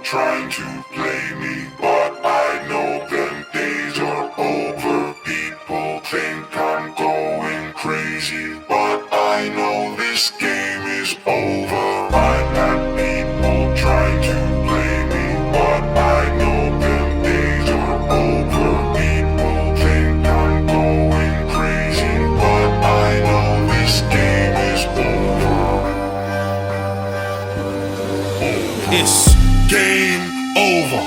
trying to play me, but I know them days are over. People think I'm going crazy, but I know this game is over. I've had people trying to play me, but I know them days are over. People think I'm going crazy, but I know this game is over. It's game over.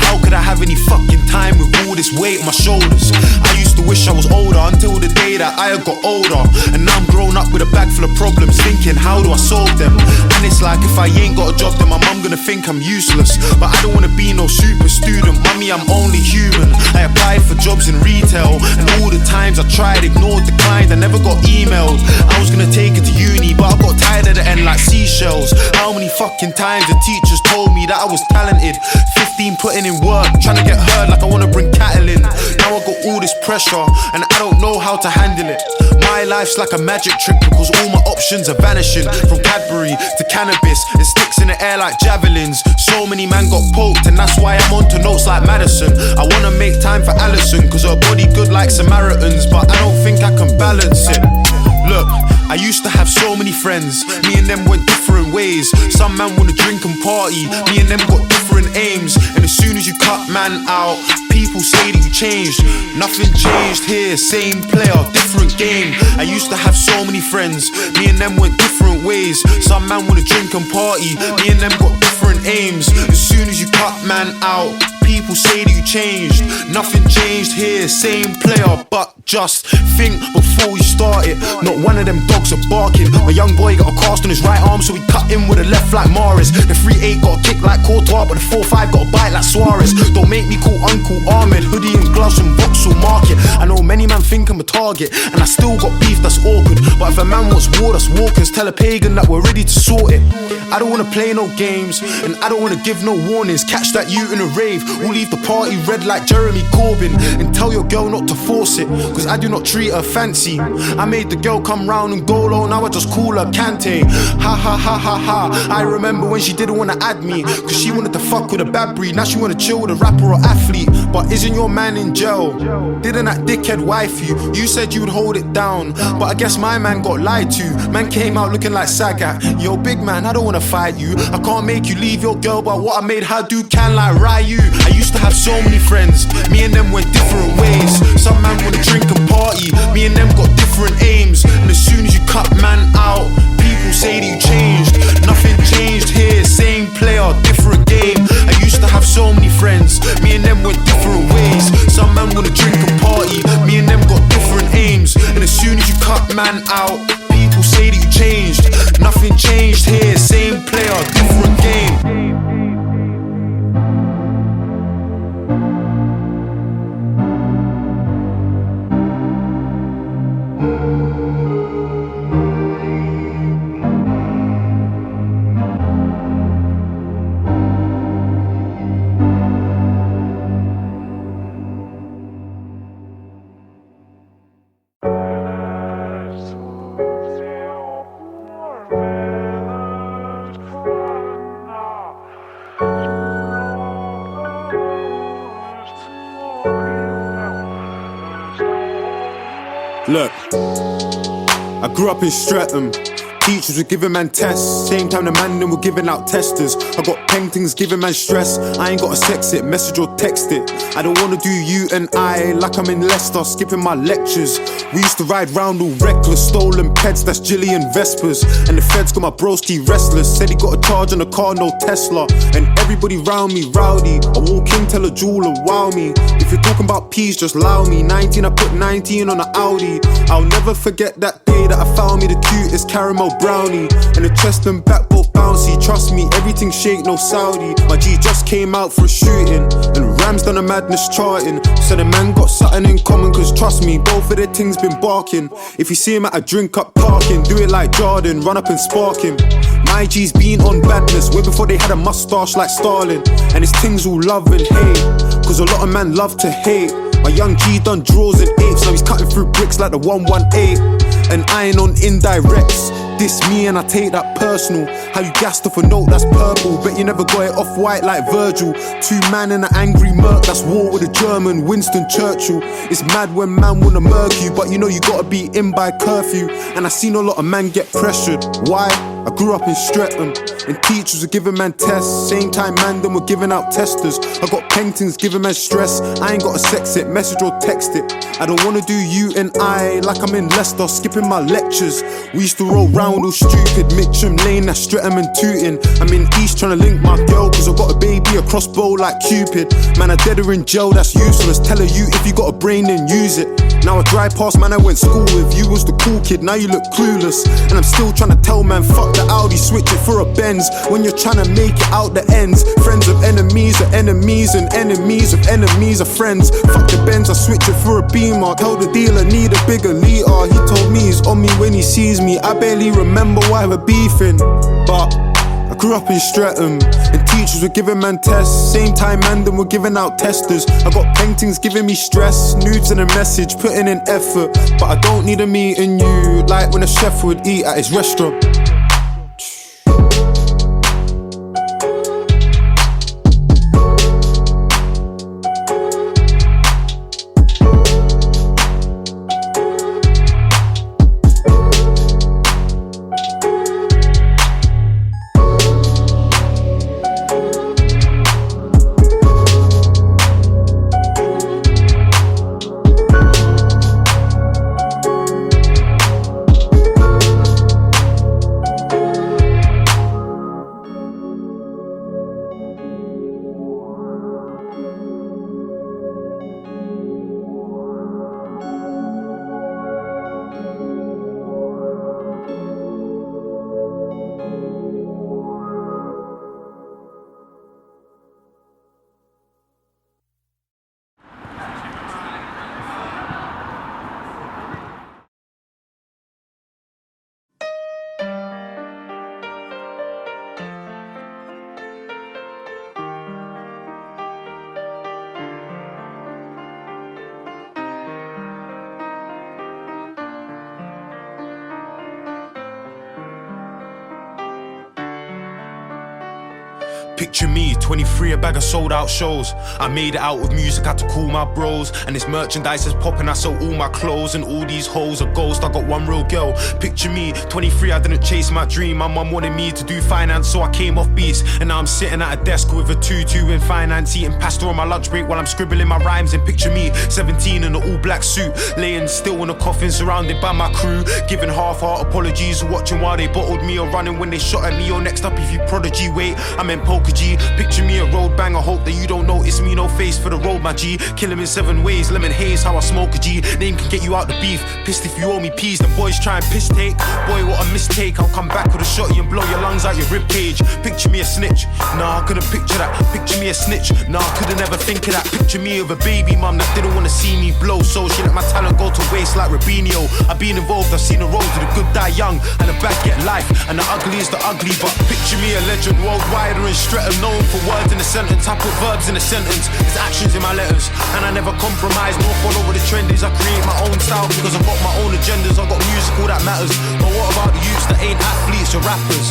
How could I have any fucking time with all this weight on my shoulders? I used to wish I was older until the day that I got older. And now I'm grown up with a bag full of problems, thinking how do I solve them? And it's like if I ain't got a job then my mum gonna think I'm useless. But I don't wanna be no super student, mummy I'm only human. I applied for jobs in retail, and all the times I tried, ignored, declined, I never got emailed. I was gonna take it to uni, but I got tired at the end like seashells. How many fucking times the teachers told me that I was talented? 15 putting in work, trying to get heard like I wanna bring cattle in. Now I got all this pressure and I don't know how to handle it. My life's like a magic trick because all my options are vanishing. From Cadbury to cannabis, it sticks in the air like javelins. So many man got poked and that's why I'm onto notes like Madison. I wanna make time for Allison cause her body good like Samaritans, but I don't think I can balance it. Look, I used to have so many friends, me and them went different ways. Some man wanna drink and party, me and them got different aims. And as soon as you cut man out, people say that you changed. Nothing changed here, same player, different game. I used to have so many friends, me and them went different ways. Some man wanna drink and party, me and them got different aims. As soon as you cut man out, people say that you changed. Nothing changed here, same player, but just think before you start it. Not one of them dogs are barking. My young boy got a cast on his right arm, so he cut in with a left like Maris. The 3-8 got a kick like Courtois, but the 4-5 got a bite like Suarez. Don't make me call Uncle Ahmed, hoodie and gloves from Vauxhall Market. I know many man think I'm a target, and I still got beef that's awkward. But if a man wants war, that's walkers. Tell a pagan that we're ready to sort it. I don't wanna play no games, and I don't wanna give no warnings. Catch that you in a rave, we'll leave the party red like Jeremy Corbyn. And tell your girl not to force it, cause I do not treat her fancy. I made the girl come round and go low, now I just call her Kante. Ha ha ha ha ha. I remember when she didn't wanna add me, cause she wanted to fuck with a bad breed. Now she wanna chill with a rapper or athlete. But isn't your man in jail? Didn't that dickhead wife you? You said you'd hold it down, but I guess my man got lied to. Man came out looking like Sagat. Yo big man, I don't wanna fight you. I can't make you leave your girl, but what I made her do can like Ryu. I used to have so many friends, me and them went different ways. Some man wanna drink and party, me and them got different aims. And as soon as you cut man out, people say that you changed. Nothing changed here, same player, different game. I used to have so many friends, me and them went different ways. Some man wanna drink and party, me and them got different aims. And as soon as you cut man out, people say that you changed. Nothing changed here, same player, different game. Look, I grew up in Streatham. Teachers were giving man tests, same time the man them were giving out testers. I got paintings giving man stress. I ain't gotta sex it, message or text it. I don't wanna do you and I like I'm in Leicester, skipping my lectures. We used to ride round all reckless, stolen pets, that's Jillian Vespers. And the feds got my broski restless, said he got a charge on the car, no Tesla. And everybody round me rowdy, I walk in, tell a jeweler, wow me. If you're talking about peas, just allow me. 19, I put 19 on an Audi. I'll never forget that day that I found me the cutest caramel brownie. And the chest and back both bouncy. Trust me, everything shake, no Saudi. My G just came out for a shooting, and Ram's done a madness charting. So the man got something in common, cause trust me, both of their things been barking. If you see him at a drink up parking, do it like Jordan, run up and spark him. My G's been on badness way before they had a mustache like Stalin. And it's things all love and hate, cause a lot of man love to hate. My young G done draws and apes, now he's cutting through bricks like the 118. And I ain't on indirects. diss me and I take that personal. How you gassed off a note that's purple, bet you never got it off white like Virgil. Two man in an angry murk, that's war with a German, Winston Churchill. It's mad when man wanna murk you, but you know you gotta be in by curfew. And I seen a lot of man get pressured. Why? I grew up in Streatham, and teachers were giving man tests. Same time man them were giving out testers. I got paintings giving man stress. I ain't gotta sex it, message or text it. I don't wanna do you and I like I'm in Leicester, skipping my lectures. We used to roll round all stupid, Mitcham Lane, that's Streatham and Tooting. I'm in East trying to link my girl, cause I got a baby, a crossbow like Cupid. Man, I dead her in jail, that's useless. Tell her you, if you got a brain then use it. Now I drive past man I went school with. You was the cool kid, now you look clueless. And I'm still trying to tell man, fuck the Audi, switch it for a Benz. When you're trying to make it out the ends, friends of enemies are enemies, and enemies of enemies are friends. Fuck the Benz, I switch it for a Beamer. Tell the dealer need a bigger liter. He told me he's on me when he sees me. I barely remember why we're beefing, but I grew up in Streatham, and teachers were giving man tests. Same time man them were giving out testers. I got paintings giving me stress, nudes and a message, putting in effort. But I don't need a meeting you, like when a chef would eat at his restaurant. Picture me, 23, a bag of sold out shows. I made it out with music, had to call my bros. And this merchandise is popping, I sell all my clothes. And all these hoes are ghosts, I got one real girl. Picture me, 23, I didn't chase my dream. My mum wanted me to do finance, so I came off beats. And now I'm sitting at a desk with a tutu in finance, eating pasta on my lunch break while I'm scribbling my rhymes. And picture me, 17 in an all black suit, laying still in a coffin surrounded by my crew, giving half-heart apologies, watching while they bottled me or running when they shot at me. Or next up if you prodigy, wait, I meant Poker G. Picture me a road banger, hope that you don't notice me, no face for the road, my G. Kill him in 7 ways, lemon haze, how I smoke a G. Name can get you out the beef, pissed if you owe me peas. The boys try and piss take, boy what a mistake. I'll come back with a shotty and blow your lungs out your rib cage. Picture me a snitch, nah I couldn't picture that. Picture me a snitch, nah I couldn't ever think of that. Picture me with a baby mum that didn't wanna see me blow, so she let my talent go to waste like Rubinho. I've been involved, I've seen the road to the good die young, and the bad get life, and the ugly is the ugly. But picture me a legend worldwide or in Streatham, known for words in a sentence. I put verbs in a sentence, there's actions in my letters, and I never compromise nor follow what the trend is. I create my own style because I've got my own agendas. I've got music, all that matters. But what about the youths that ain't athletes or rappers?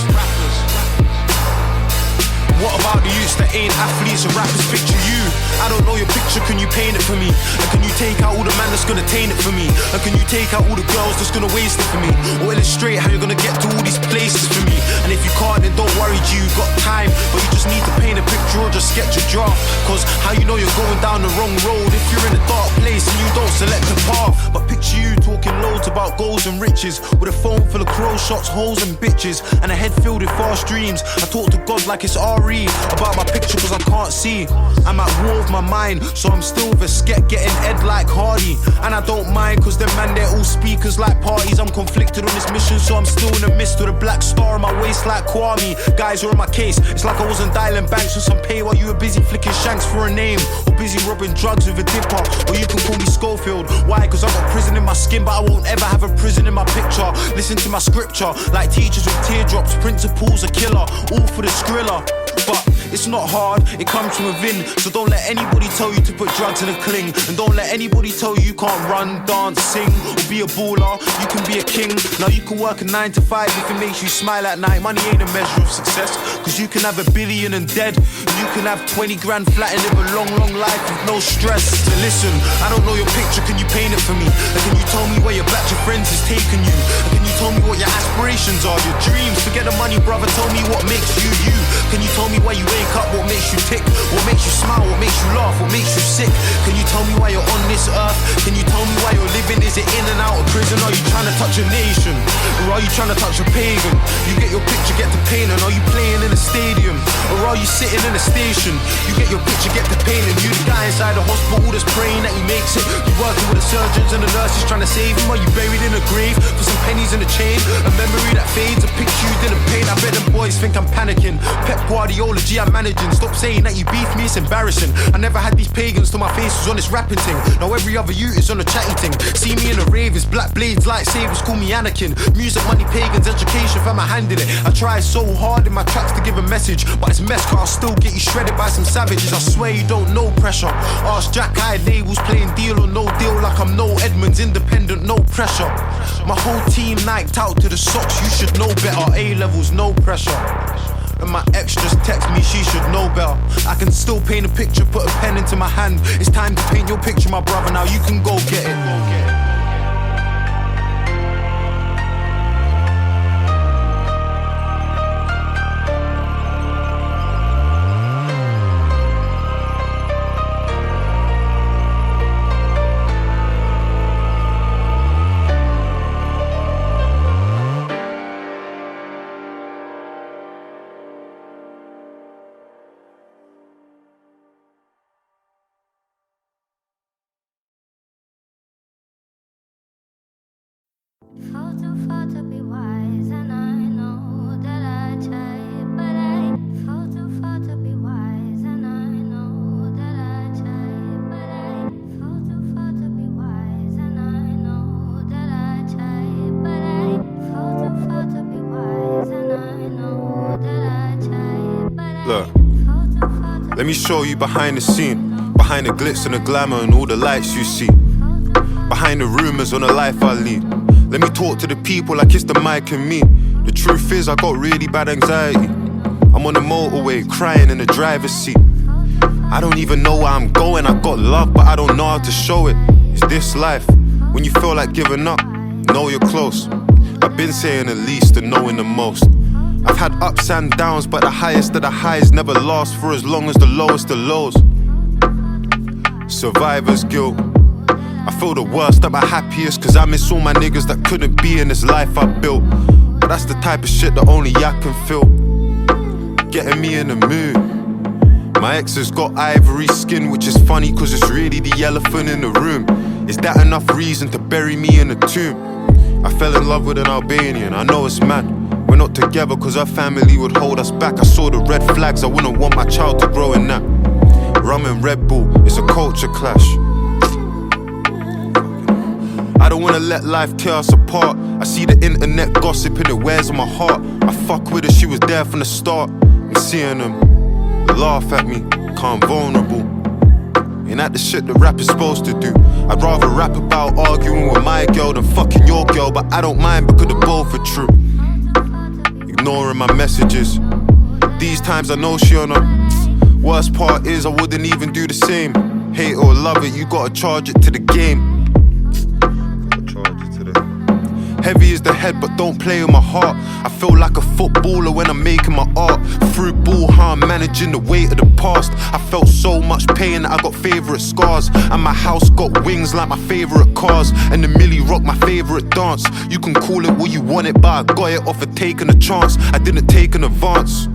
What about the youths that ain't athletes or rappers? Picture you, I don't know your picture, can you paint it for me? And can you take out all the man that's gonna taint it for me? And can you take out all the girls that's gonna waste it for me? Or illustrate how you're gonna get to all these places for me? And if you can't, then don't worry G, you got time. But you just need to paint a picture or just sketch a draft. Cause how you know you're going down the wrong road if you're in a dark place and you don't select a path? But picture you talking loads about goals and riches, with a phone full of crow shots, hoes and bitches, and a head filled with fast dreams. I talk to God like it's hree about my picture cause I can't see. I'm at war with my mind, so I'm still with a sket getting ed like Hardy. And I don't mind cause them man they're all speakers like parties. I'm conflicted on this mission, so I'm still in the midst with a black star on my waist like Kwame. Guys are on my case, it's like I wasn't dialing banks with some pay while you were busy flicking shanks for a name, or busy robbing drugs with a dipper. Or you can call me Schofield. Why? Cause I got prison in my skin, but I won't ever have a prison in my picture. Listen to my scripture like teachers with teardrops, principles a killer, all for the skrilla. But it's not hard, it comes from within. So don't let anybody tell you to put drugs in a cling. And don't let anybody tell you can't run, dance, sing, or be a baller. You can be a king. Now you can work a 9 to 5 if it makes you smile at night. Money ain't a measure of success, cause you can have $1 billion and dead. You can have 20 grand flat and live a long, long life with no stress. So listen, I don't know your picture, can you paint it for me? And can you tell me where your batch of friends is taking you? And can you tell me what your aspirations are, your dreams? Forget the money, brother, tell me what makes you you. Can you tell me why you wake up, what makes you tick? What makes you smile, what makes you laugh, what makes you sick? Can you tell me why you're on this earth? Can you tell me why you're living? Is it in and out of prison? Are you trying to touch a nation? Or are you trying to touch a pagan? You get your picture, get the painting. Are you playing in a stadium? Or are you sitting in a station? You get your picture, get the painting. You the guy inside the hospital that's praying that he makes it. You working with the surgeons and the nurses trying to save him. Are you buried in a grave for some pennies in a chain? A memory that fades, a picture you didn't paint. I bet them boys think I'm panicking. Pep Guardiola, G, I'm managing. Stop saying that you beef me, it's embarrassing. I never had these pagans till my face was on this rapping thing. Now every other youth is on a chatty thing. See me in a rave, it's black blades, lightsabers, call me Anakin. Music, money, pagans, education, fam, I handed it. I try so hard in my tracks to give a message, but it's mess, cause I'll still get you shredded by some savages. I swear you don't know pressure. Ask Jack, I had labels playing deal or no deal, like I'm no Edmonds, independent, no pressure. My whole team niked out to the socks, you should know better. A-levels, no pressure. And my ex just text me, she should know better. I can still paint a picture, put a pen into my hand. It's time to paint your picture, my brother, now you can go get it. Fall too far to be wise, and I know that I try, but I fall too far to be wise, and I know that I try, but I fall too far to be wise, and I know that I try, but I fall too far to be wise, and I know that I try, but I Look, fall too far to let me show you behind the scene, behind the glitz and the glamour and all the lights you see, behind the rumors on the life I lead. Let me talk to the people like it's the mic and me. The truth is I got really bad anxiety. I'm on the motorway crying in the driver's seat. I don't even know where I'm going. I got love but I don't know how to show it. It's this life. When you feel like giving up, know you're close. I've been saying the least and knowing the most. I've had ups and downs, but the highest of the highs never last for as long as the lowest of lows. Survivor's guilt. I feel the worst at my happiest, cause I miss all my niggas that couldn't be in this life I built. But that's the type of shit that only I can feel. Getting me in the mood. My ex has got ivory skin, which is funny cause it's really the elephant in the room. Is that enough reason to bury me in a tomb? I fell in love with an Albanian, I know it's mad. We're not together cause her family would hold us back. I saw the red flags, I wouldn't want my child to grow in that. Rum and Red Bull, it's a culture clash. I don't wanna let life tear us apart. I see the internet gossip and it wears on my heart. I fuck with her, she was there from the start. I'm seeing them laugh at me, calm vulnerable. Ain't that the shit that rap is supposed to do? I'd rather rap about arguing with my girl than fucking your girl, but I don't mind because the both are true. Ignoring my messages. These times I know she on her. Worst part is I wouldn't even do the same. Hate or love it, you gotta charge it to the game. Heavy is the head, but don't play with my heart. I feel like a footballer when I'm making my art. Through ball, how I'm managing the weight of the past. I felt so much pain that I got favourite scars. And my house got wings like my favourite cars. And the Millie Rock my favourite dance. You can call it what you want it, but I got it off of taking a chance. I didn't take an advance.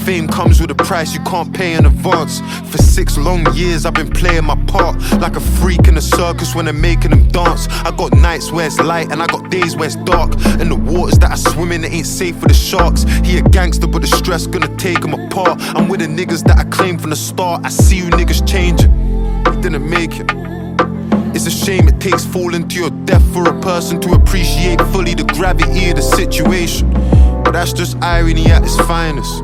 Fame comes with a price you can't pay in advance. For 6 long years I've been playing my part, like a freak in a circus when they're making them dance. I got nights where it's light and I got days where it's dark. And the waters that I swim in, it ain't safe for the sharks. He a gangster but the stress gonna take him apart. I'm with the niggas that I claimed from the start. I see you niggas changing, he didn't make it. It's a shame it takes falling to your death for a person to appreciate fully the gravity of the situation. But that's just irony at its finest.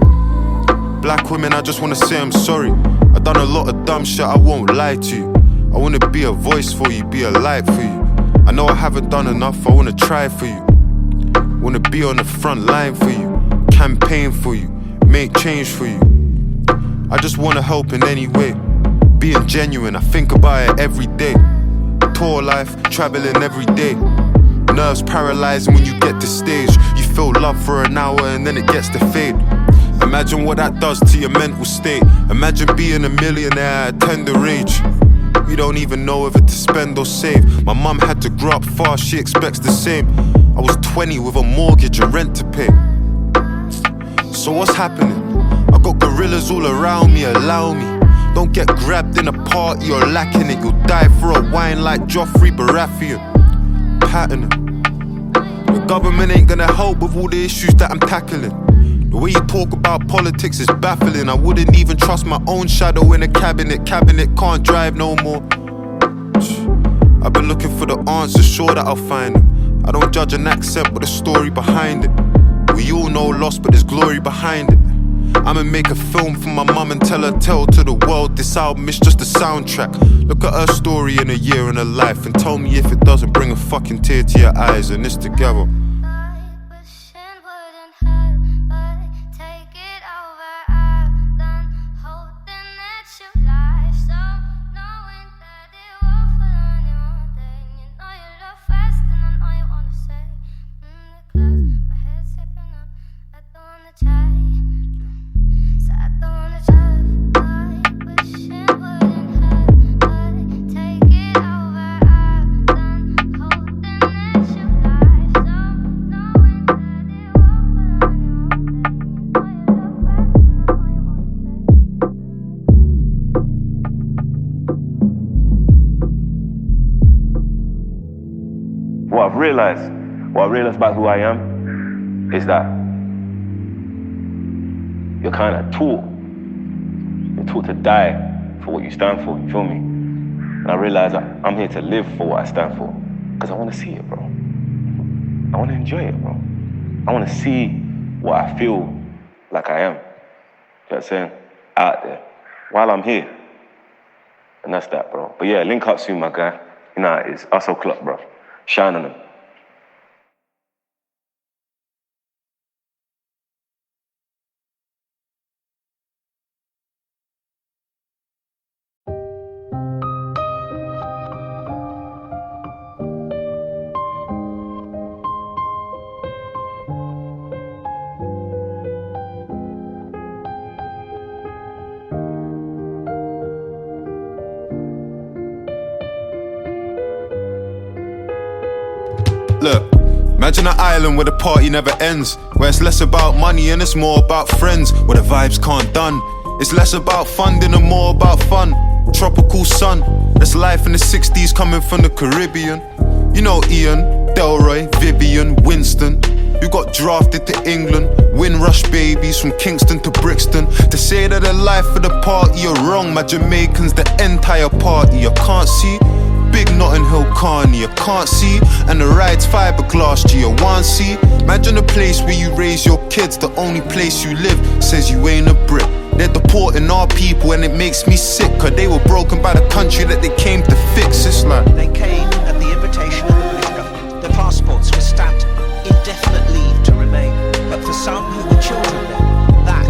black women, I just wanna say I'm sorry. I done a lot of dumb shit, I won't lie to you. I wanna be a voice for you, be a light for you. I know I haven't done enough, I wanna try for you. Wanna be on the front line for you, campaign for you, make change for you. I just wanna help in any way, being genuine, I think about it every day. Tour life, traveling every day. Nerves paralyzing when you get to stage. You feel love for an hour and then it gets to fade. Imagine what that does to your mental state. Imagine being a millionaire at a tender age. We don't even know whether to spend or save. My mum had to grow up fast, she expects the same. I was 20 with a mortgage and rent to pay. So what's happening? I got gorillas all around me, allow me. Don't get grabbed in a party or lacking it. You'll die for a wine like Joffrey Baratheon. Patterning. The government ain't gonna help with all the issues that I'm tackling. The way you talk about politics is baffling. I wouldn't even trust my own shadow in a cabinet. Cabinet can't drive no more. I've been looking for the answers, sure that I'll find them. I don't judge an accent but the story behind it. We all know loss but there's glory behind it. I'ma make a film for my mum and tell her tale to the world. This album is just a soundtrack. Look at her story in a year in her life and tell me if it doesn't bring a fucking tear to your eyes. And it's together. What I realized about who I am is that you're kind of taught. You're taught to die for what you stand for, you feel me? And I realized that I'm here to live for what I stand for. Because I want to see it, bro. I want to enjoy it, bro. I want to see what I feel like I am. You know what I'm saying? Out there. While I'm here. And that's that, bro. But yeah, link up soon, my guy. You know how it is. Us o'clock, bro. Shine on them. Look, imagine an island where the party never ends, where it's less about money and it's more about friends, where the vibes can't done. It's less about funding and more about fun. Tropical sun, that's life in the 60s coming from the Caribbean. You know Ian, Delroy, Vivian, Winston, who got drafted to England. Windrush babies from Kingston to Brixton. To say that the life of the party are wrong, my Jamaicans the entire party. I can't see Big Notting Hill Carney, I can't see. And the ride's fiberglass, G, I want see. Imagine a place where you raise your kids, the only place you live says you ain't a Brit. They're deporting our people and it makes me sick, cause they were broken by the country that they came to fix. It's like they came at the invitation of the British government. Their passports were stamped indefinite leave to remain. But for some who were children then, that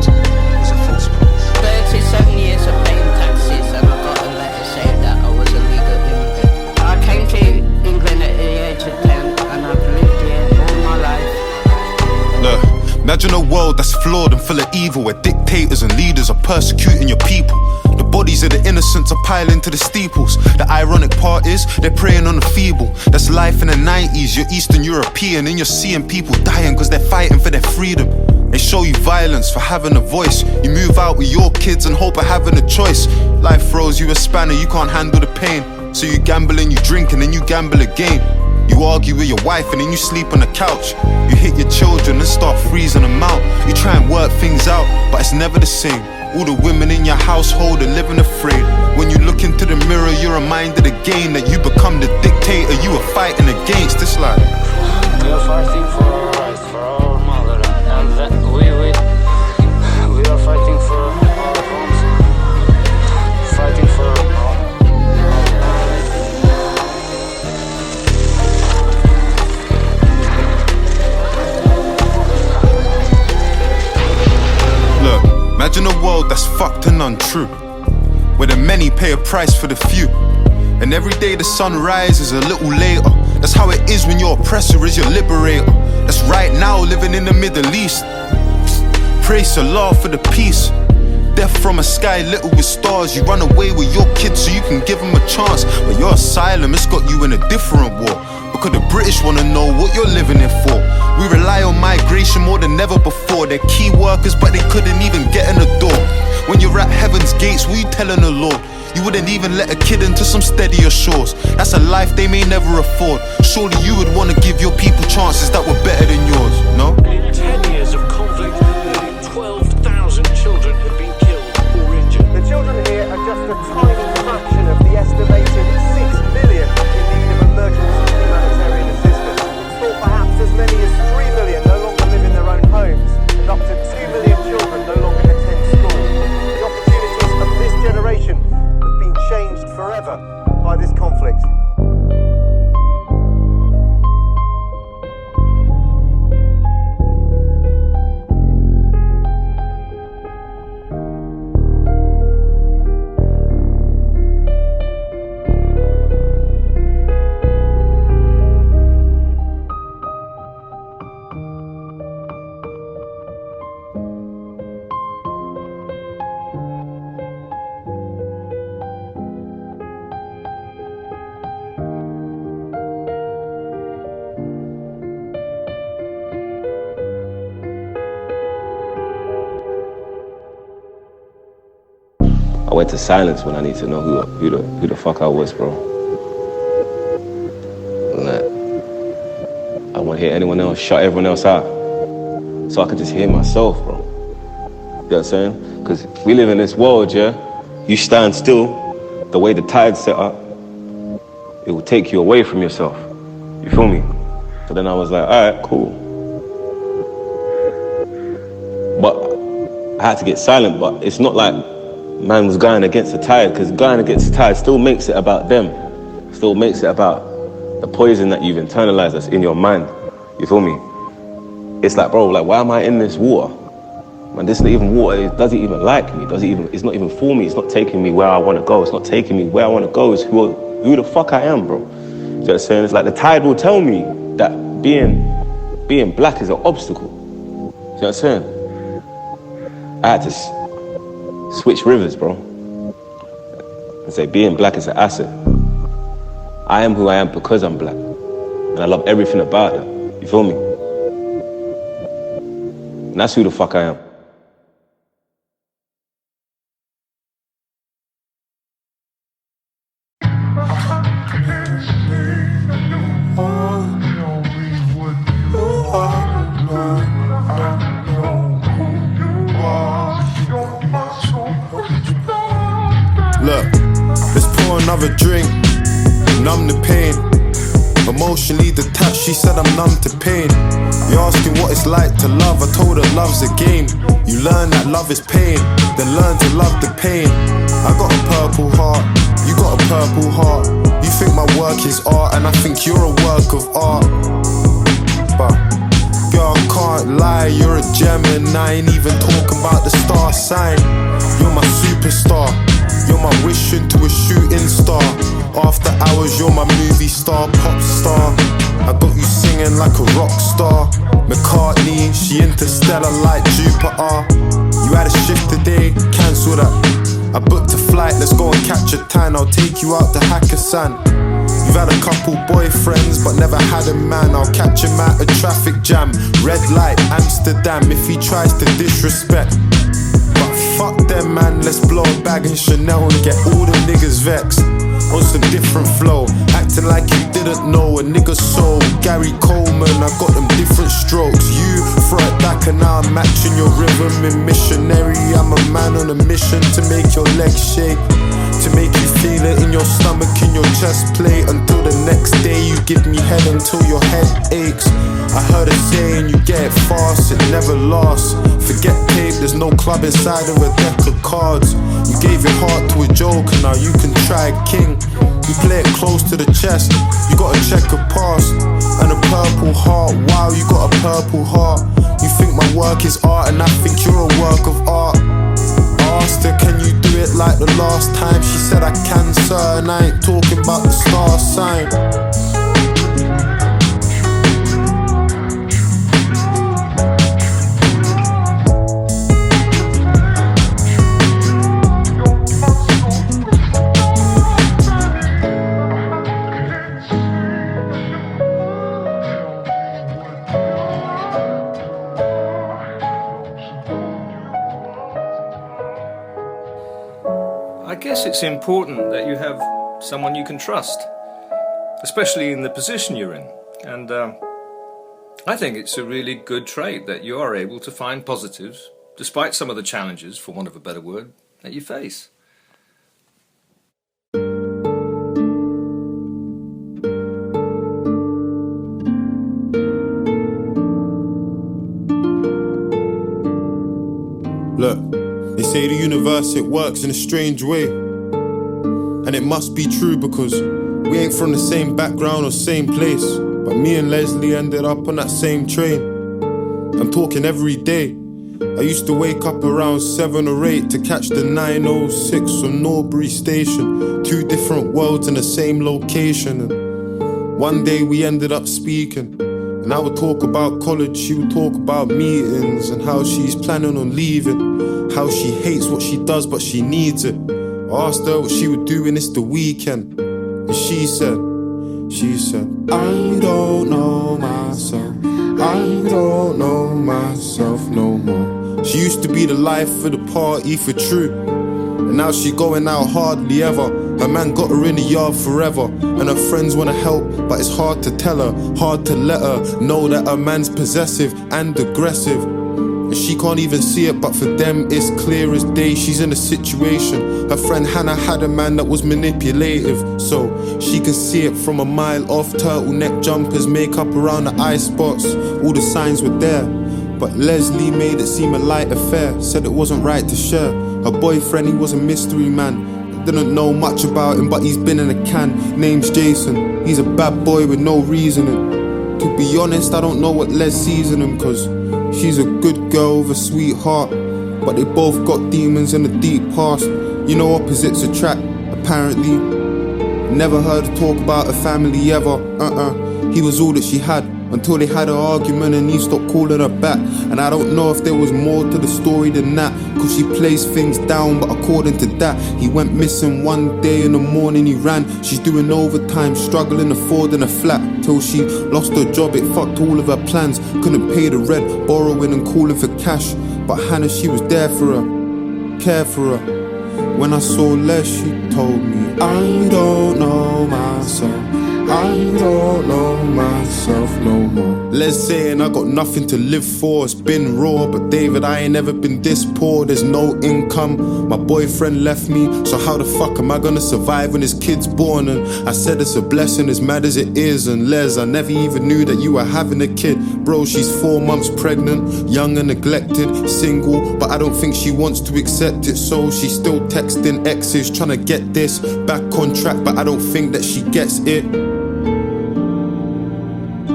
was a false promise. 37 years of paying taxes and I got a letter saying that I was a legal immigrant. I came to England at the age of 10 and I've lived here all my life. Look, imagine a world that's flawed and full of evil, where dictators and leaders are persecuting your people. The bodies of the innocents are piling to the steeples. The ironic part is, they're preying on the feeble. That's life in the 90s, you're Eastern European, and you're seeing people dying cause they're fighting for their freedom. They show you violence for having a voice. You move out with your kids and hope of having a choice. Life throws you a spanner, you can't handle the pain. So you gamble and you drink and then you gamble again. You argue with your wife and then you sleep on the couch. You hit your children and start freezing them out. You try and work things out, but it's never the same. All the women in your household are living afraid. When you look into the mirror, you're reminded again that you become the dictator you are fighting against. It's like we are fighting for our rights, for our motherland, and that we are fighting for world that's fucked and untrue, where the many pay a price for the few, and every day the sun rises a little later. That's how it is when your oppressor is your liberator. That's right now living in the Middle East. Praise Allah for the peace. Death from a sky little with stars. You run away with your kids so you can give them a chance, but your asylum, it's got you in a different war, because the British wanna know what you're living in for. We rely on migration more than ever before. They're key workers but they couldn't even get in the door. When you're at heaven's gates, what you telling the Lord? You wouldn't even let a kid into some steadier shores. That's a life they may never afford. Surely you would wanna give your people chances that were better than yours, no? In 10 years of conflict, nearly 12,000 children have been killed or injured. The children here are just a tiny fraction of the estimated 6 million in need of emergency humanitarian assistance. Or perhaps as many as 3 million no longer live in their own homes, and up to 2 million children no longer attend school. The opportunities of this generation have been changed forever by this conflict. I went to silence when I need to know who the fuck I was, bro. Like, I want to hear anyone else shut everyone else out, so I could just hear myself, bro. You know what I'm saying? Because we live in this world, yeah? You stand still, the way the tide's set up, it will take you away from yourself. You feel me? So then I was like, all right, cool. But I had to get silent, but it's not like man was going against the tide, because going against the tide still makes it about them. Still makes it about the poison that you've internalized that's in your mind. You feel me? It's like, bro, like, why am I in this water? Man, this is not even water. It doesn't even like me. It's not even for me. It's not taking me where I want to go. It's not taking me where I want to go. It's who the fuck I am, bro. You know what I'm saying? It's like the tide will tell me that being black is an obstacle. You know what I'm saying? I had to switch rivers, bro, and say being black is an asset. I am who I am because I'm black, and I love everything about that. You feel me? And that's who the fuck I am. Look, let's pour another drink, numb the pain. Emotionally detached, she said I'm numb to pain. You're asking what it's like to love, I told her love's a game. You learn that love is pain, then learn to love the pain. I got a purple heart, you got a purple heart. You think my work is art, and I think you're a work of art. But girl, I can't lie, you're a gem, and I ain't even talking about the star sign. You're my superstar, you're my wish into a shooting star. After hours, you're my movie star, pop star. I got you singing like a rock star. McCartney, she interstellar like Jupiter. You had a shift today, cancel that. I booked a flight, let's go and catch a tan. I'll take you out to Hakkasan. You've had a couple boyfriends, but never had a man. I'll catch him at a traffic jam. Red light, Amsterdam, if he tries to disrespect. But fuck them, man, let's blow a bag in Chanel and get all the niggas vexed. On some different flow, acting like you didn't know a nigga's soul. Gary Coleman, I got them different strokes. You throw it back and now I'm matching your rhythm in missionary. I'm a man on a mission to make your legs shake, to make you feel it in your stomach, in your chest plate. Until the next day you give me head until your head aches. I heard a saying, you get it fast, it never lasts. Forget tape, there's no club inside of a deck of cards. You gave your heart to a joker, now you can try a king. You play it close to the chest, you got a checker pass and a purple heart. Wow, you got a purple heart. You think my work is art, and I think you're a work of art. and I ain't talking about the star sign. I guess it's important that you have someone you can trust, especially in the position you're in. And I think it's a really good trait that you are able to find positives, despite some of the challenges, for want of a better word, that you face. Look, they say the universe, it works in a strange way. And it must be true because we ain't from the same background or same place. But me and Leslie ended up on that same train. I'm talking every day. I used to wake up around 7 or 8 to catch the 906 from Norbury Station. 2 different worlds in the same location. And one day we ended up speaking. And I would talk about college, she would talk about meetings and how she's planning on leaving, how she hates what she does but she needs it. I asked her what she would do when it's the weekend, and she said, I don't know myself, I don't know myself no more. She used to be the life of the party for true, and now she going out hardly ever. Her man got her in the yard forever, and her friends wanna help, but it's hard to tell her, hard to let her know that her man's possessive and aggressive. And she can't even see it, but for them it's clear as day. She's in a situation. Her friend Hannah had a man that was manipulative, so she can see it from a mile off. Turtleneck jumpers, makeup around the eye spots, all the signs were there. But Leslie made it seem a light affair, said it wasn't right to share. Her boyfriend, he was a mystery man, didn't know much about him, but he's been in a can. Name's Jason, he's a bad boy with no reasoning. To be honest, I don't know what Les sees in him, cause she's a good girl with a sweet heart, but they both got demons in a deep past. You know, opposites attract, apparently. Never heard her talk about her family ever. He was all that she had, until they had an argument and he stopped calling her back. And I don't know if there was more to the story than that, cause she plays things down, but according to that, he went missing one day in the morning, he ran. She's doing overtime, struggling affording a flat, till she lost her job, it fucked all of her plans. Couldn't pay the rent, borrowing and calling for cash. But Hannah, she was there for her, care for her. When I saw Les, she told me, I don't know myself, I don't know myself no more. Les saying I got nothing to live for, it's been raw. But David, I ain't never been this poor, there's no income. My boyfriend left me, so how the fuck am I gonna survive when his kid's born? And I said it's a blessing as mad as it is. And Les, I never even knew that you were having a kid. Bro, she's 4 months pregnant, young and neglected, single, but I don't think she wants to accept it. So she's still texting exes, trying to get this back on track, but I don't think that she gets it.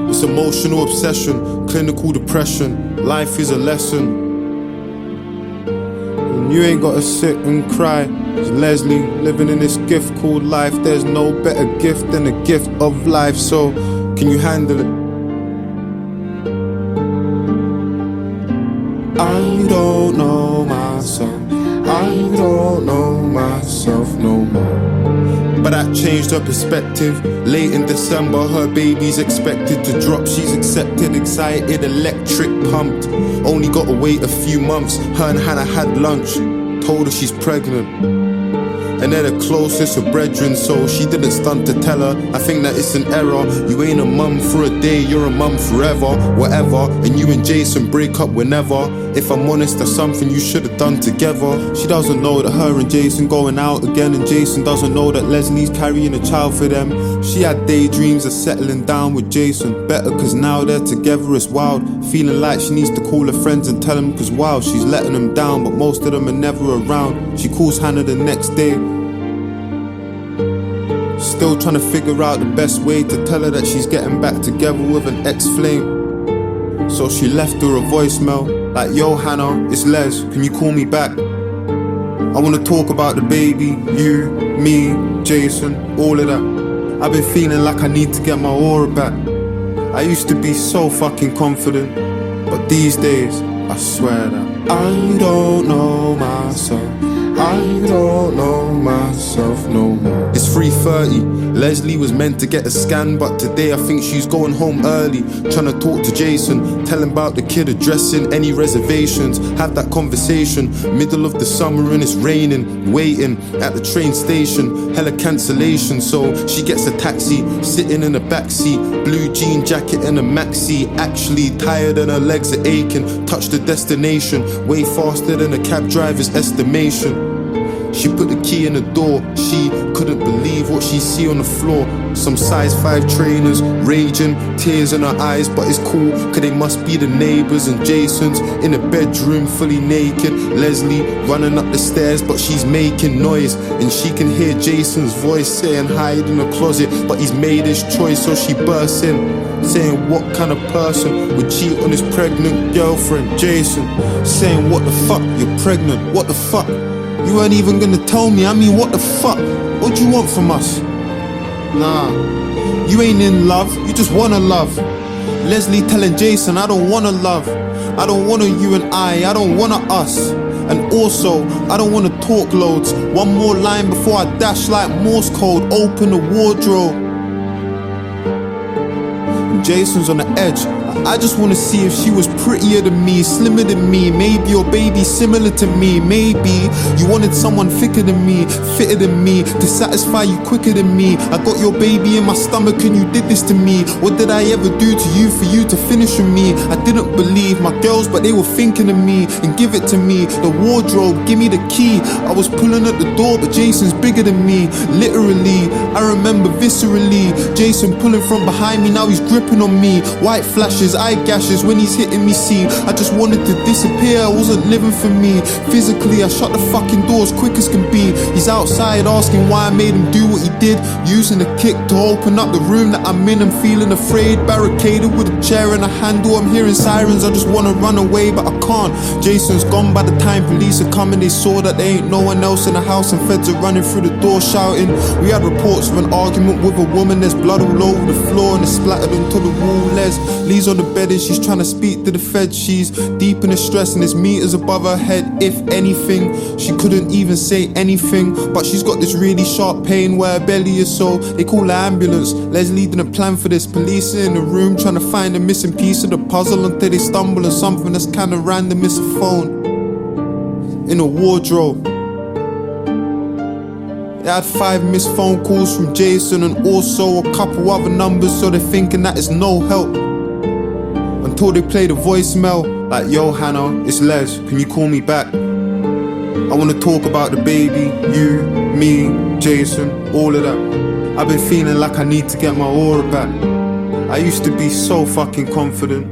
It's emotional obsession, clinical depression, life is a lesson. And you ain't gotta sit and cry, cause Leslie living in this gift called life. There's no better gift than the gift of life, so can you handle it? I don't know myself, I don't know myself no more. But that changed her perspective. Late in December, her baby's expected to drop. She's accepted, excited, electric, pumped. Only gotta wait a few months. Her and Hannah had lunch, told her she's pregnant. And they're the closest of brethren, so she didn't stunt to tell her. I think that it's an error. You ain't a mum for a day, you're a mum forever. Whatever, and you and Jason break up whenever. If I'm honest, that's something you should have done together. She doesn't know that her and Jason going out again, and Jason doesn't know that Leslie's carrying a child for them. She had daydreams of settling down with Jason. Better cause now they're together, it's wild. Feeling like she needs to call her friends and tell them, cause wow, she's letting them down, but most of them are never around. She calls Hannah the next day, still trying to figure out the best way to tell her that she's getting back together with an ex-flame. So she left her a voicemail like, yo Hannah, it's Les, can you call me back? I wanna talk about the baby, you, me, Jason, all of that. I've been feeling like I need to get my aura back. I used to be so fucking confident, but these days, I swear that I don't know myself. I don't know myself no more. It's 3:30, Leslie was meant to get a scan, but today I think she's going home early. Trying to talk to Jason, tell him about the kid addressing any reservations. Have that conversation, middle of the summer and it's raining. Waiting at the train station, hella cancellation. So she gets a taxi, sitting in the backseat. Blue jean jacket and a maxi. Actually tired and her legs are aching. Touch the destination, way faster than a cab driver's estimation. She put the key in the door, she couldn't believe what she see on the floor. Some size 5 trainers, raging, tears in her eyes, but it's cool, cause they must be the neighbours. And Jason's in a bedroom fully naked. Leslie running up the stairs, but she's making noise. And she can hear Jason's voice saying hide in the closet, but he's made his choice, so she bursts in, saying what kind of person would cheat on his pregnant girlfriend? Jason, saying what the fuck, you're pregnant, what the fuck? You weren't even gonna tell me, I mean what the fuck? What do you want from us? Nah, you ain't in love, you just wanna love. Leslie telling Jason, I don't wanna love. I don't wanna you and I don't wanna us. And also, I don't wanna talk loads. One more line before I dash like Morse code. Open the wardrobe. And Jason's on the edge. I just wanna see if she was prettier than me, slimmer than me. Maybe your baby similar to me. Maybe you wanted someone thicker than me, fitter than me, to satisfy you quicker than me. I got your baby in my stomach and you did this to me. What did I ever do to you for you to finish with me? I didn't believe my girls, but they were thinking of me. And give it to me, the wardrobe, give me the key. I was pulling at the door, but Jason's bigger than me. Literally, I remember viscerally. Jason pulling from behind me, now he's gripping on me. White flashes, eye gashes when he's hitting me, see. I just wanted to disappear, I wasn't living for me. Physically, I shut the fucking door as quick as can be. He's outside asking why I made him do what he did, using a kick to open up the room that I'm in. I'm feeling afraid, barricaded with a chair and a handle. I'm hearing sirens, I just wanna run away, but I can't. Jason's gone by the time police are coming. They saw that there ain't no one else in the house, and feds are running through the door shouting. We had reports of an argument with a woman. There's blood all over the floor and it's splattered onto the wall. Lee's on the bed and she's trying to speak to the feds. She's deep in the stress and there's meters above her head. If anything, she couldn't even say anything, but she's got this really sharp pain where her belly is, so they call her ambulance. Leslie didn't plan for this. Police are in the room trying to find a missing piece of the puzzle until they stumble on something that's kind of random. It's a phone in a wardrobe. They had 5 missed phone calls from Jason and also a couple other numbers, so they're thinking that it's no help. Until they play the voicemail, like, yo Hannah, it's Les, can you call me back? I wanna talk about the baby, you, me, Jason, all of that. I've been feeling like I need to get my aura back. I used to be so fucking confident,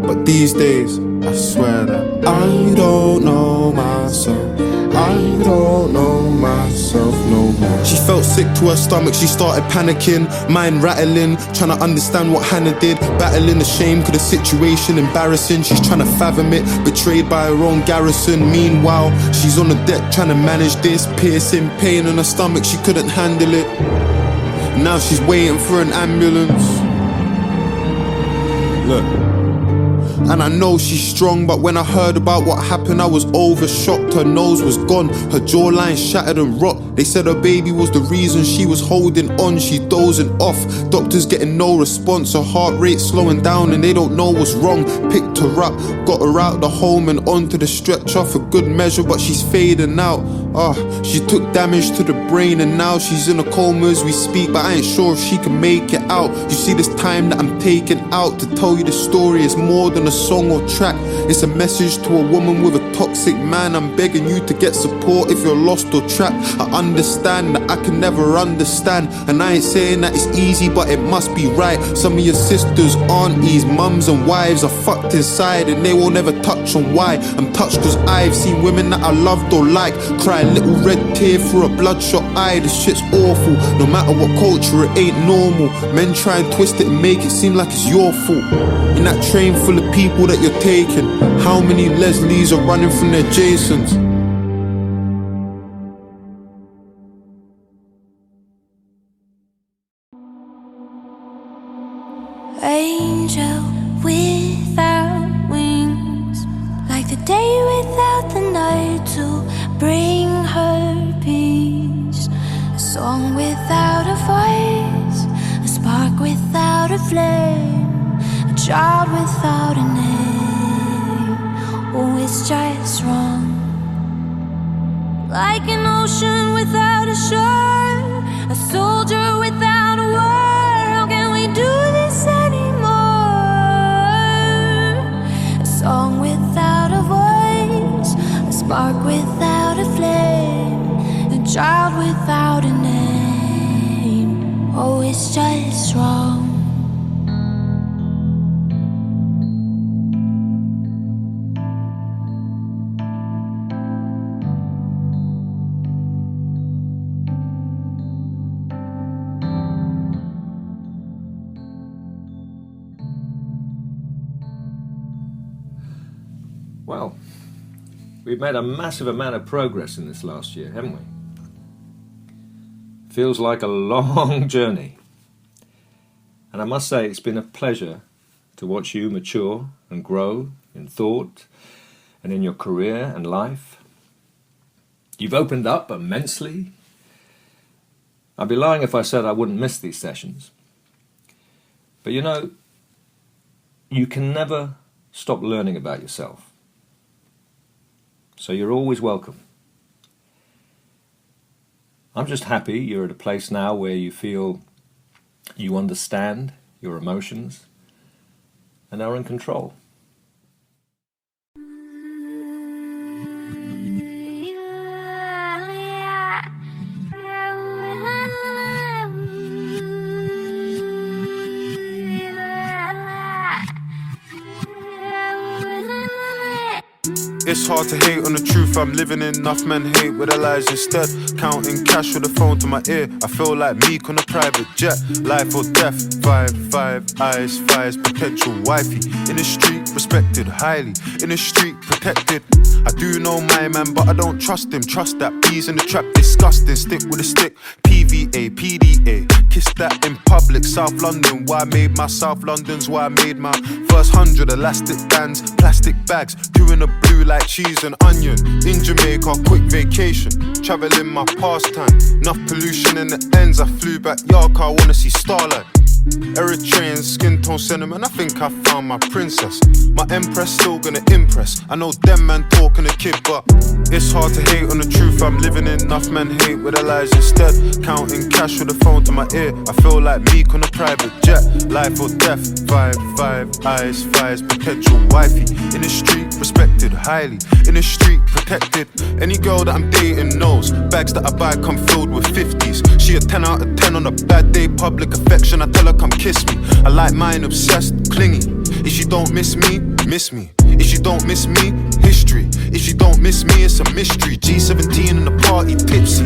but these days, I swear that I don't know myself. I don't know myself no more. She felt sick to her stomach, she started panicking, mind rattling, trying to understand what Hannah did, battling the shame, cause the situation embarrassing. She's trying to fathom it, betrayed by her own garrison. Meanwhile, she's on the deck trying to manage this, piercing pain in her stomach, she couldn't handle it. Now she's waiting for an ambulance. Look, and I know she's strong, but when I heard about what happened, I was overshocked. Her nose was gone, her jawline shattered and rot. They said her baby was the reason she was holding on. She's dozing off, doctors getting no response. Her heart rate slowing down and they don't know what's wrong. Picked her up, got her out the home and onto the stretcher for good measure, but she's fading out. She took damage to the brain and now she's in a coma as we speak, but I ain't sure if she can make it out. You see, this time that I'm taking out to tell you the story is more than a song or track. It's a message to a woman with a toxic man. I'm begging you to get support if you're lost or trapped. I understand that I can never understand, and I ain't saying that it's easy, but it must be right. Some of your sisters, aunties, mums and wives are fucked inside and they won't ever touch on why. I'm touched cause I've seen women that I loved or like cry a little red tear through a bloodshot eye. This shit's awful. No matter what culture, it ain't normal. Men try and twist it and make it seem like it's your fault. In that train full of people that you're taking, how many Leslies are running from their Jasons? angel without wings, like the day without the night, to bring her peace. A song without a voice, a spark without a flame, a child without a name. Oh, it's just wrong. Like an ocean without a shore, a soldier without a war. How can we do this anymore? A song without a voice, a spark without a flame, a child without a name. Oh, it's just wrong. Well, we've made a massive amount of progress in this last year, haven't we? Feels like a long journey. And I must say, it's been a pleasure to watch you mature and grow in thought and in your career and life. You've opened up immensely. I'd be lying if I said I wouldn't miss these sessions. But you know, you can never stop learning about yourself. So you're always welcome. I'm just happy you're at a place now where you feel you understand your emotions and are in control. It's hard to hate on the truth I'm living in. Enough men hate with their lies instead. Counting cash with a phone to my ear. I feel like Meek on a private jet. Life or death, 5 eyes, fires, potential wifey. In the street, respected highly. In the street, protected. I do know my man, but I don't trust him. Trust that bees in the trap, disgusting. Stick with a stick, PVA, PDA. Kiss that in public, South London. Why I made my South London's why I made my first 100 elastic bands, plastic bags, doing a blue like cheese and onion. In Jamaica, quick vacation, traveling my pastime. Enough pollution in the ends, I flew back Yarka, I wanna see starlight. Eritrean skin tone sentiment, I think I found my princess. My empress still gonna impress. I know them man talking a kid, but it's hard to hate on the truth I'm living in. Enough men hate with their lies instead. Counting cash with a phone to my ear. I feel like Meek on a private jet. Life or death, 5 eyes, fires, potential wifey. In the street, respected highly. In the street, protected. Any girl that I'm dating knows bags that I buy come filled with 50s. She a 10 out of 10 on a bad day. Public affection, I tell her come kiss me. I like mine obsessed, clingy. If she don't miss me, miss me. If she don't miss me, history. If she don't miss me, it's a mystery. G17 in the party, tipsy.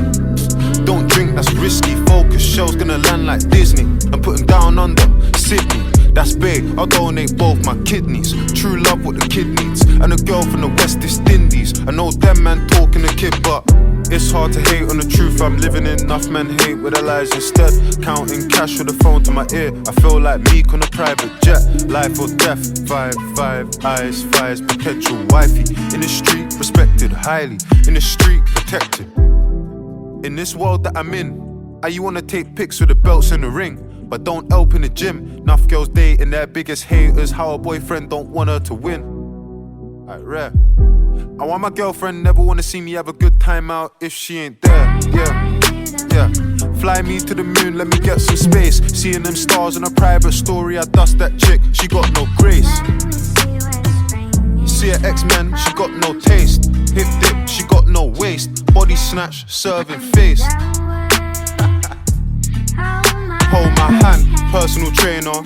Don't drink, that's risky. Focus, show's gonna land like Disney. I'm putting down under Sydney. That's big, I'll donate both my kidneys. True love what the kid needs. And a girl from the West Indies. I know them man talking a kid, but it's hard to hate on the truth I'm living in. Enough men hate with their lies instead. Counting cash with a phone to my ear. I feel like Meek on a private jet. Life or death, 5 eyes, fires, potential wifey. In the street, respected highly. In the street, protected. In this world that I'm in, you wanna take pics with the belts in the ring, but don't help in the gym. Enough girls dating their biggest haters. How a boyfriend don't want her to win. Rare. I want my girlfriend never wanna see me have a good time out if she ain't there. Yeah. Fly me to the moon, let me get some space. Seeing them stars in a private story, I dust that chick, she got no grace. See her X-Men, she got no taste. Hip dip, she got no waist. Body snatch, serving face. Hold my hand, personal trainer.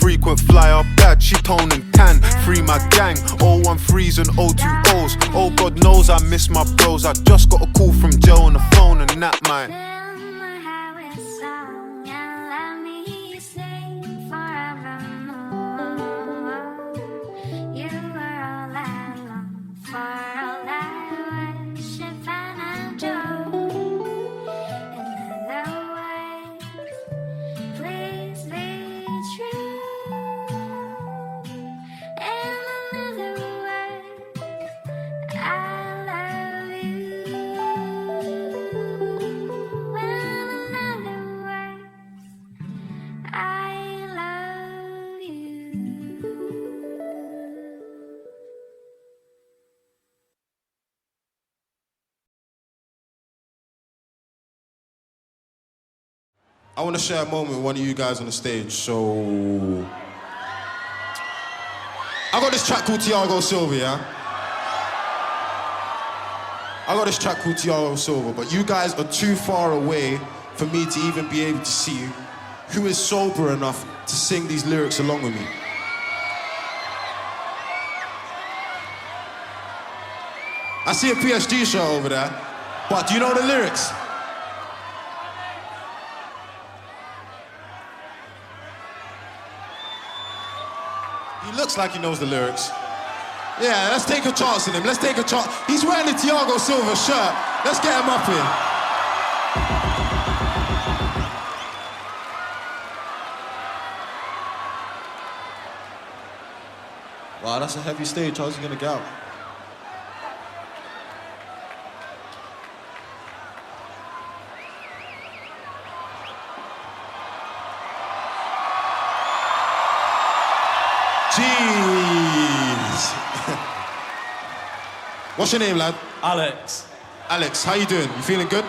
Frequent flyer, bad, she tone and tan. Free my gang, 013s and 020s. Oh God knows I miss my bros. I just got a call from Joe on the phone and that man. I want to share a moment with one of you guys on the stage, so... I got this track called Thiago Silva, yeah? I got this track called Thiago Silva, but you guys are too far away for me to even be able to see who is sober enough to sing these lyrics along with me. I see a PSG shirt over there, but do you know the lyrics? He looks like he knows the lyrics. Yeah, let's take a chance on him. Let's take a chance. He's wearing the Thiago Silva shirt. Let's get him up here. Wow, that's a heavy stage. How's he gonna get out? Jeez. What's your name, lad? Alex. Alex, how you doing? You feeling good?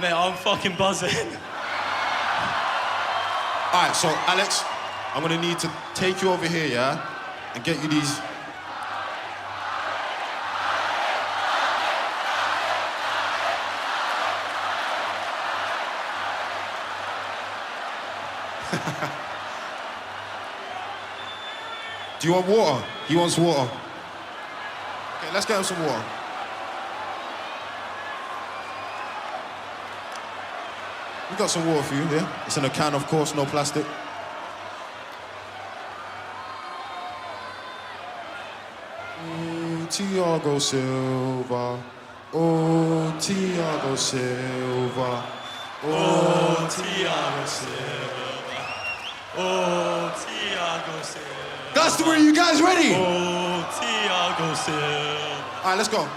Mate, I'm fucking buzzing. Alright, so Alex, I'm gonna need to take you over here, yeah? And get you these. Do you want water? He wants water. Okay, let's get him some water. We got some water for you, yeah? It's in a can, of course, no plastic. Thiago Silva. Oh, Thiago Silva. Oh, Thiago Silva. Oh, Thiago Silva. That's the way. You guys ready? Oh, Thiago Silva. All right, let's go.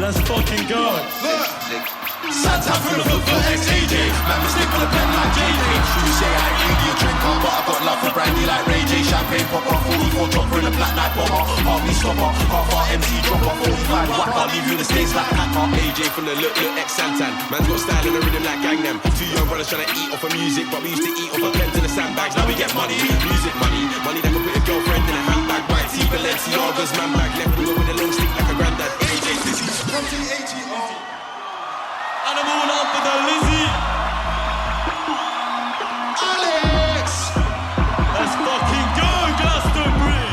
Let's fucking go. Look. Santa for the book for ex-AJ. Man, mistake for the pen like JJ. You say I ain't really a drinker, but I got love for brandy like Ray J. Champagne popper, 44 dropper in a black night bomber. Half me stopper, half our MC dropper, 45 whacker. Leave you in the States like Packer. AJ from the look ex-Santan. Man's got style and a rhythm like Gangnam. Two young brothers trying to eat off of music, but we used to eat off of pens in the sandbags. Now we get money, music money. Money that can put a girlfriend in a handbag. White tee, Balenciaga's man bag. Left with a long stick like a granddad. AJ's dizzy. Come to the ATO. And I'm all up for the Lizzie. Alex! Let's fucking go, Glastonbury.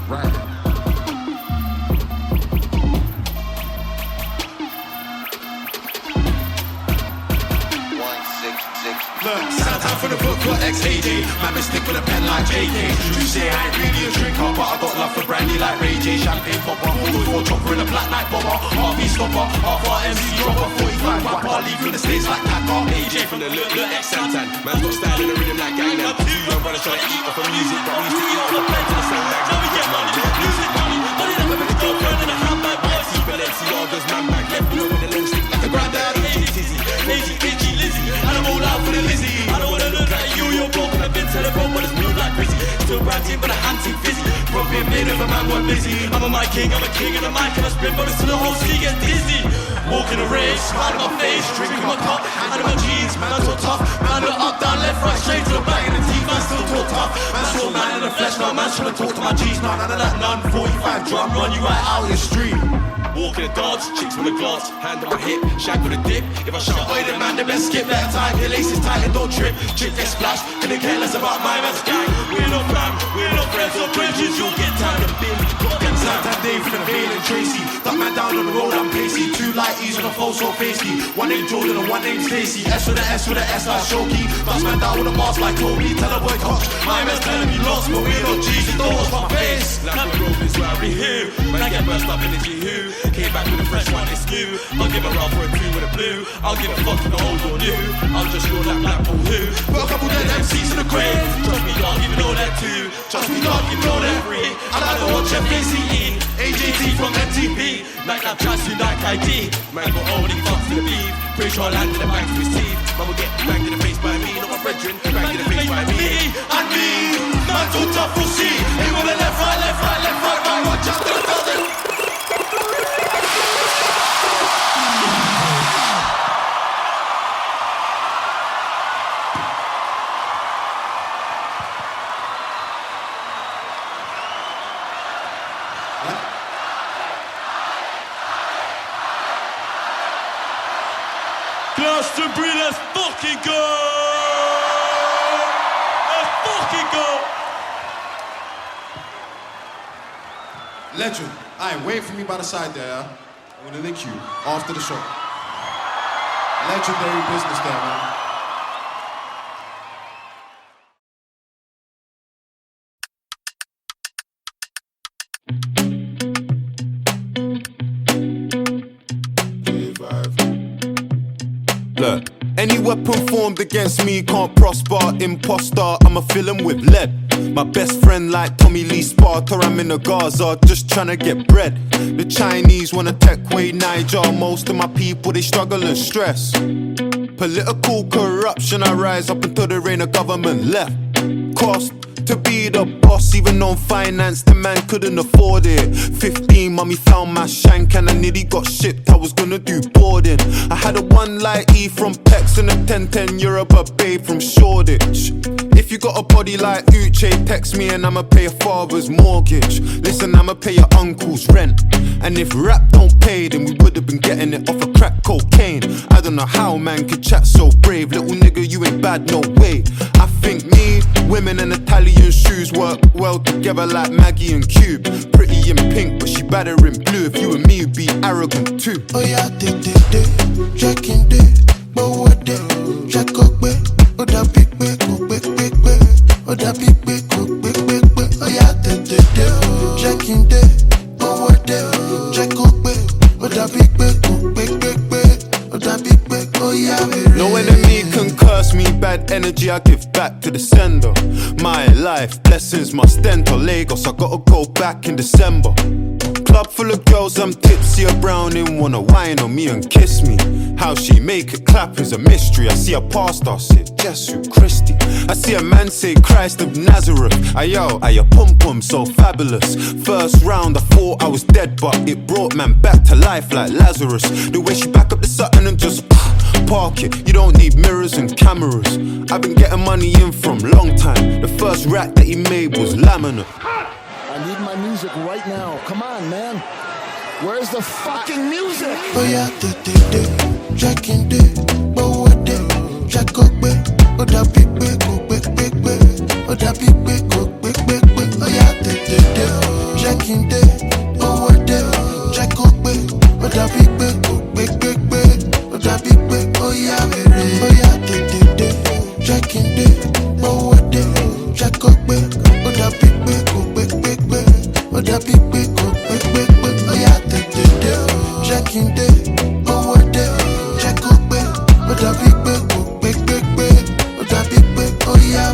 Right. Look, Santa for the book for ex-AJ. Man, mistake with a pen like JK. You say I ain't really a drinker, but I got love for brandy like Ray J. Champagne popper, 44 dropper in a black night bomber. Half me stopper, half our MC dropper, 45 whapper. Leave you in the States like Packer. AJ from the look ex-Santan. Man's got style and a rhythm like Gangnam. Two young brothers trying to eat off of music, but we used to eat off of pens in the sandbags. Now we get money, music money. Money that with a girlfriend in a handbag. White tee, Balenciaga's man bag. Left with a long stick like a granddad. AJ Tizzy, lazy, itchy Lizzie. And I'm all out for the Lizzie. I don't wanna look like you, you're broken. I've been telephone, but it's moved like Rizzy. Still ranting, but I anti fizzy. Probably made of a man went busy. I'm a mic king, I'm a king of the mic, and I spin bullets to the whole sea get dizzy. Walking a rave, smile on my face, drinking my cup, hand in my jeans, man so tough. Man look up, down, left, right, straight to the back of the teeth, man still talk tough. Man saw man in the flesh, now man's trying to talk to my G's, now none of that, none. 45 drum, run you right out your street. Walking the dance, chicks with a glass, hand on my hip, shag with a dip. If I shout away the man, the best skip that time. Your lace is tight and don't trip. Chick get splashed, couldn't care less about my man's gang. We're not fam, we're not friends or bridges. You'll get time and bin. Got them Santa Dave from the Vale and Tracy. That man down on the road, I'm pacey. Two lighties on the phone, so pasty. One named Jordan and one named Stacy. S with a S with a S like Shoki. That man down with a mask like Toby. Tell a boy Cox. My man's telling me lost, but we're not G's. It don't watch my face. Like the road is where I be who. Man get burst up in the G who. came back with a fresh one, it's new. I'll give a round for a 2 with a blue. I'll give a fuck with the old or new. I'll just roll like Blackpool who. Put a couple dead MCs in the grave. Trust me, dog, even know that too. Trust me, dog, even know that free. I like to watch FACE, AJT from MTP. Like that trust you like ID. Man got only fucks to the beef. Pretty sure I landed a bang to his teeth. Man will get banged in the face by me, not my brethren. Banged in the face by me. And me, man too tough, we'll see. Hey, with the left, right, left, right, left, right, right. Watch out, gonna tell them. Glastonbury, let's fucking go! Let's fucking go! Legend, aye, wait for me by the side there, yeah? I'm gonna link you after the show. Legendary business there, man. Look, any weapon formed against me can't prosper. Imposter, I'ma fill him with lead. My best friend like Tommy Lee Sparta, I'm in the Gaza just tryna get bread. The Chinese wanna take away Niger. Most of my people, they struggle and stress. Political corruption, I rise up until there ain't a government left. Cost to be the boss, even on finance, the man couldn't afford it. 15, mommy found my shank and I nearly got shipped, I was gonna do boarding. I had a 1 light E from Pex and a 1010 Europe a babe from Shoreditch. If you got a body like Uche, text me and I'ma pay your father's mortgage. Listen, I'ma pay your uncle's rent. And if rap don't pay, then we would've been getting it off of crack cocaine. I don't know how man could chat so brave. Little nigga, you ain't bad, no way. I think me, women and Italian shoes work well together like Maggie and Cube. Pretty in pink, but she better in blue. If you and me would be arrogant too. Oh yeah, check in but what day, check up, oh that big, oh that big, oh yeah, check in but what day, check up, oh that big, oh that big, oh yeah. No enemy can curse me, bad energy I give back to the sender. My life, blessings must enter Lagos, I gotta go back in December. Club full of girls, I'm tipsy, a browning, wanna whine on me and kiss me. How she make it clap is a mystery. I see a pastor say, Jesu Christi. I see a man say, Christ of Nazareth. Ayo, pum pum, so fabulous. First round, I thought I was dead, but it brought man back to life like Lazarus. The way she back up the Sutton and just park it. You don't need mirrors and cameras. I've been getting money in from long time. The first rack that he made was laminate. I need my music right now. Come on, man. Where's the fucking music? Oh yeah, check in but what day, check up, oh that big, oh that big, oh yeah, check in but what day, check up, oh that big, oh that big, oh yeah, check in but what day, check up, oh that big, oh that big, oh yeah, check in but what day, check up, oh that big, oh that big, oh yeah,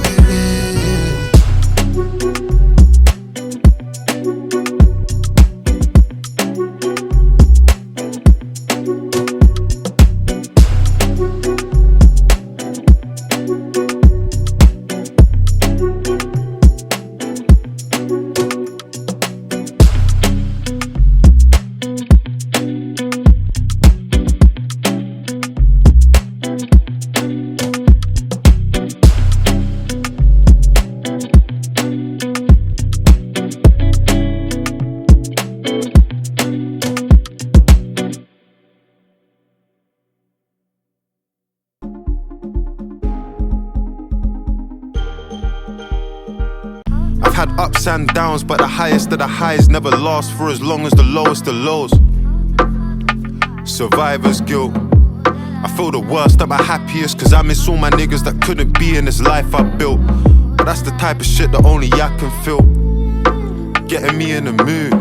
Had ups and downs, but the highest of the highs never last for as long as the lowest of lows. Survivor's guilt. I feel the worst at my happiest, cause I miss all my niggas that couldn't be in this life I built. But that's the type of shit that only I can feel. Getting me in the mood.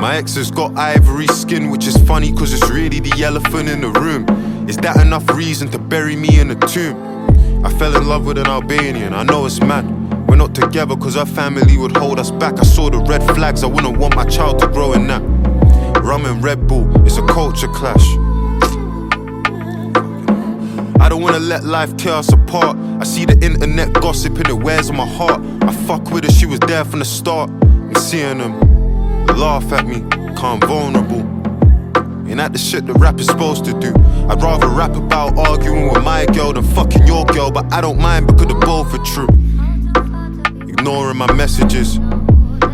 My ex has got ivory skin, which is funny cause it's really the elephant in the room. Is that enough reason to bury me in a tomb? I fell in love with an Albanian, I know it's mad. We're not together cause her family would hold us back. I saw the red flags, I wouldn't want my child to grow in that. Rum and Red Bull, it's a culture clash. I don't wanna let life tear us apart. I see the internet gossip and it wears on my heart. I fuck with her, she was there from the start. I'm seeing them laugh at me, calm vulnerable. Ain't that the shit that rap is supposed to do? I'd rather rap about arguing with my girl than fucking your girl, but I don't mind because the both are true. Ignoring my messages,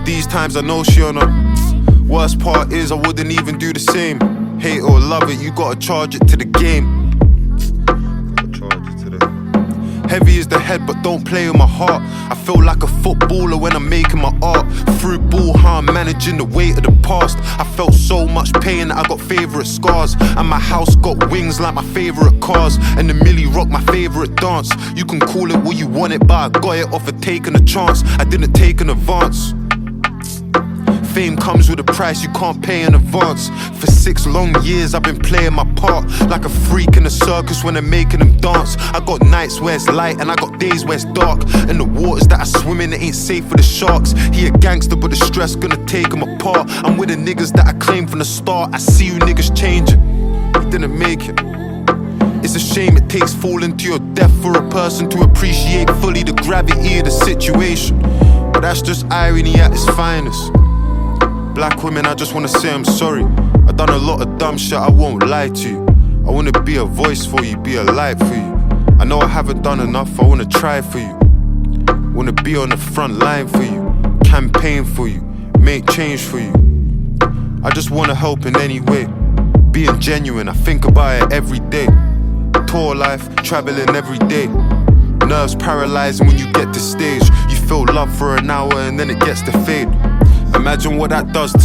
these times I know she on her. Worst part is I wouldn't even do the same. Hate or love it, you gotta charge it to the game. Heavy is the head, but don't play with my heart. I feel like a footballer when I'm making my art. Through ball, how I'm managing the weight of the past. I felt so much pain that I got favourite scars. And my house got wings like my favourite cars. And the Millie Rock my favourite dance. You can call it what you want it, but I got it off of taking a chance. I didn't take an advance. Fame comes with a price you can't pay in advance. For 6 long years I've been playing my part like a freak in a circus when they're making them dance. I got nights where it's light and I got days where it's dark. And the waters that I swim in, it ain't safe for the sharks. He a gangster but the stress gonna take him apart. I'm with the niggas that I claim from the start. I see you niggas changing, you didn't make it. It's a shame it takes falling to your death for a person to appreciate fully the gravity of the situation. But that's just irony at its finest. Black women, I just wanna say I'm sorry. I done a lot of dumb shit, I won't lie to you. I wanna be a voice for you, be a light for you. I know I haven't done enough, I wanna try for you. Wanna be on the front line for you, campaign for you, make change for you. I just wanna help in any way, being genuine, I think about it every day. Tour life, traveling every day. Nerves paralyzing when you get to stage. You feel love for an hour and then it gets to fade. Imagine what that does to you.